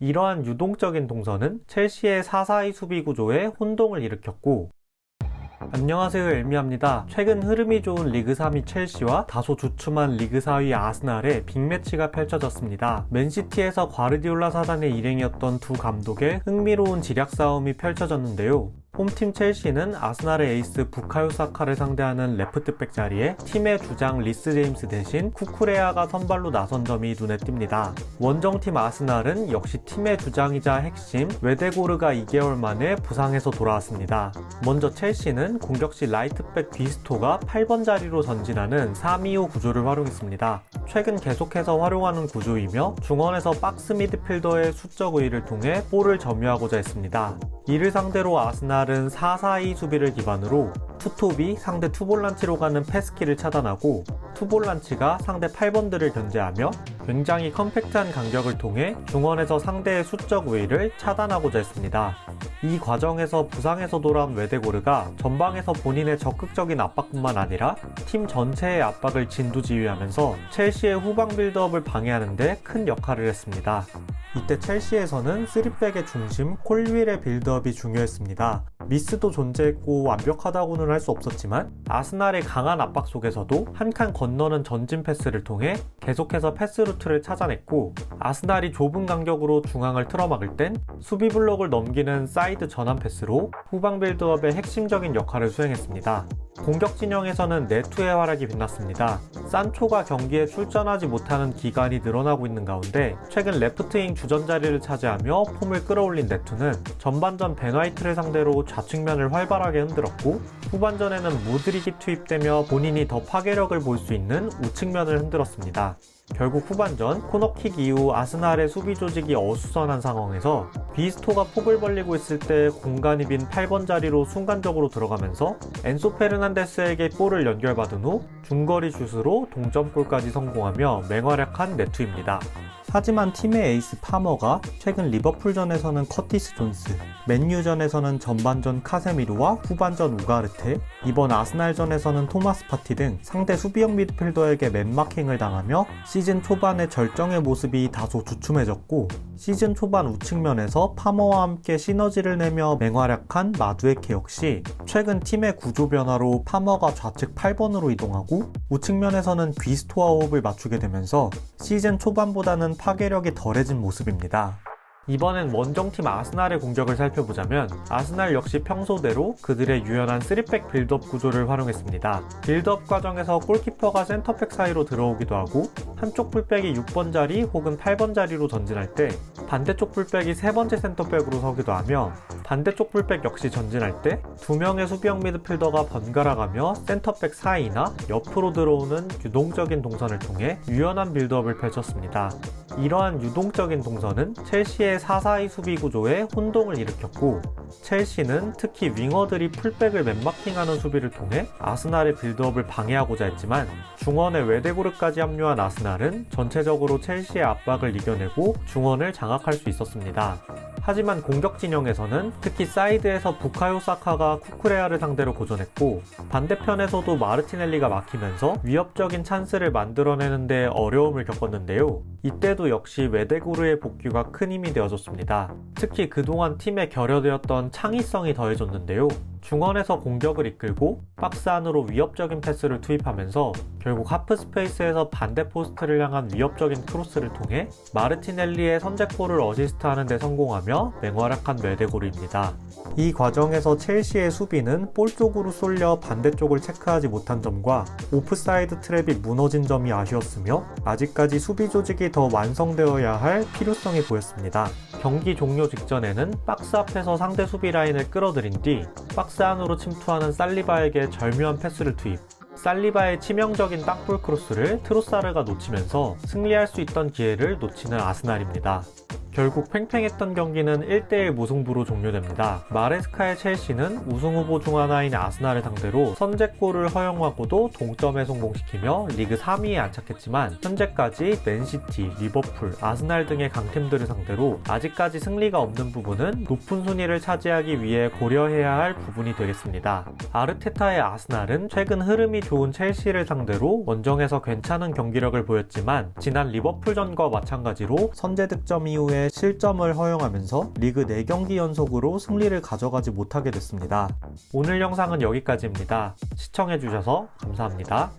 이러한 유동적인 동선은 첼시의 4-4-2 수비 구조에 혼동을 일으켰고, 안녕하세요, 엘미야입니다. 최근 흐름이 좋은 리그 3위 첼시와 다소 주춤한 리그 4위 아스날의 빅매치가 펼쳐졌습니다. 맨시티에서 과르디올라 사단의 일행이었던 두 감독의 흥미로운 지략 싸움이 펼쳐졌는데요. 홈팀 첼시는 아스날의 에이스 부카요 사카를 상대하는 레프트백 자리에 팀의 주장 리스 제임스 대신 쿠쿠레아가 선발로 나선 점이 눈에 띕니다. 원정팀 아스날은 역시 팀의 주장이자 핵심 웨데고르가 2개월 만에 부상에서 돌아왔습니다. 먼저 첼시는 공격시 라이트백 비스토가 8번 자리로 전진하는 3-2-5 구조를 활용했습니다. 최근 계속해서 활용하는 구조이며 중원에서 박스 미드필더의 수적 우위를 통해 볼을 점유하고자 했습니다. 이를 상대로 아스날은 4-4-2 수비를 기반으로 투톱이 상대 투볼란치로 가는 패스키를 차단하고 투볼란치가 상대 8번들을 견제하며 굉장히 컴팩트한 간격을 통해 중원에서 상대의 수적 우위를 차단하고자 했습니다. 이 과정에서 부상에서 돌아온 웨데고르가 전방에서 본인의 적극적인 압박뿐만 아니라 팀 전체의 압박을 진두지휘하면서 첼시의 후방 빌드업을 방해하는 데 큰 역할을 했습니다. 이때 첼시에서는 3백의 중심 콜윌의 빌드업이 중요했습니다. 미스도 존재했고 완벽하다고는 할 수 없었지만 아스날의 강한 압박 속에서도 한 칸 건너는 전진 패스를 통해 계속해서 패스 루트를 찾아냈고, 아스날이 좁은 간격으로 중앙을 틀어막을 땐 수비 블록을 넘기는 사이드 전환 패스로 후방 빌드업의 핵심적인 역할을 수행했습니다. 공격 진영에서는 네투의 활약이 빛났습니다. 산초가 경기에 출전하지 못하는 기간이 늘어나고 있는 가운데 최근 레프트윙 주전 자리를 차지하며 폼을 끌어올린 네투는 전반전 벤 화이트를 상대로 좌측면을 활발하게 흔들었고, 후반전에는 모드릭이 투입되며 본인이 더 파괴력을 볼 수 있는 우측면을 흔들었습니다. 결국 후반전 코너킥 이후 아스날의 수비 조직이 어수선한 상황에서 비스토가 폭을 벌리고 있을 때 공간이 빈 8번 자리로 순간적으로 들어가면서 엔소 페르난데스에게 볼을 연결받은 후 중거리 슛으로 동점골까지 성공하며 맹활약한 네투입니다. 하지만 팀의 에이스 파머가 최근 리버풀전에서는 커티스 존스, 맨유전에서는 전반전 카세미르와 후반전 우가르테, 이번 아스날전에서는 토마스 파티 등 상대 수비형 미드필더에게 맨마킹을 당하며 시즌 초반의 절정의 모습이 다소 주춤해졌고, 시즌 초반 우측면에서 파머와 함께 시너지를 내며 맹활약한 마두에케 역시 최근 팀의 구조 변화로 파머가 좌측 8번으로 이동하고 우측면에서는 귀스토와 호흡을 맞추게 되면서 시즌 초반보다는 파괴력이 덜해진 모습입니다. 이번엔 원정팀 아스날의 공격을 살펴보자면 아스날 역시 평소대로 그들의 유연한 3백 빌드업 구조를 활용했습니다. 빌드업 과정에서 골키퍼가 센터백 사이로 들어오기도 하고, 한쪽 풀백이 6번 자리 혹은 8번 자리로 전진할 때 반대쪽 풀백이 세 번째 센터백으로 서기도 하며, 반대쪽 풀백 역시 전진할 때 두 명의 수비형 미드필더가 번갈아 가며 센터백 사이나 옆으로 들어오는 유동적인 동선을 통해 유연한 빌드업을 펼쳤습니다. 이러한 유동적인 동선은 첼시의 4-4-2 수비 구조에 혼동을 일으켰고, 첼시는 특히 윙어들이 풀백을 맨마킹하는 수비를 통해 아스날의 빌드업을 방해하고자 했지만, 중원에 웨데고르까지 합류한 아스날은 전체적으로 첼시의 압박을 이겨내고 중원을 장악할 수 있었습니다. 하지만 공격 진영에서는 특히 사이드에서 부카요 사카가 쿠쿠레아를 상대로 고전했고, 반대편에서도 마르티넬리가 막히면서 위협적인 찬스를 만들어내는데 어려움을 겪었는데요. 이때도 역시 웨데고르의 복귀가 큰 힘이 되어줬습니다. 특히 그동안 팀에 결여되었던 창의성이 더해졌는데요. 중원에서 공격을 이끌고 박스 안으로 위협적인 패스를 투입하면서 결국 하프 스페이스에서 반대 포스트를 향한 위협적인 크로스를 통해 마르티넬리의 선제골을 어시스트하는 데 성공하며 맹활약한 웨데고르입니다. 이 과정에서 첼시의 수비는 볼 쪽으로 쏠려 반대쪽을 체크하지 못한 점과 오프사이드 트랩이 무너진 점이 아쉬웠으며, 아직까지 수비 조직이 더 완성되어야 할 필요성이 보였습니다. 경기 종료 직전에는 박스 앞에서 상대 수비 라인을 끌어들인 뒤 박스 안으로 침투하는 살리바에게 절묘한 패스를 투입, 살리바의 치명적인 땅볼 크로스를 트로사르가 놓치면서 승리할 수 있던 기회를 놓치는 아스날입니다. 결국 팽팽했던 경기는 1대1 무승부로 종료됩니다. 마레스카의 첼시는 우승 후보 중 하나인 아스날을 상대로 선제골을 허용하고도 동점에 성공시키며 리그 3위에 안착했지만, 현재까지 맨시티, 리버풀, 아스날 등의 강팀들을 상대로 아직까지 승리가 없는 부분은 높은 순위를 차지하기 위해 고려해야 할 부분이 되겠습니다. 아르테타의 아스날은 최근 흐름이 좋은 첼시를 상대로 원정에서 괜찮은 경기력을 보였지만, 지난 리버풀전과 마찬가지로 선제 득점 이후에 때문에 실점을 허용하면서 리그 4경기 연속으로 승리를 가져가지 못하게 됐습니다. 오늘 영상은 여기까지입니다. 시청해주셔서 감사합니다.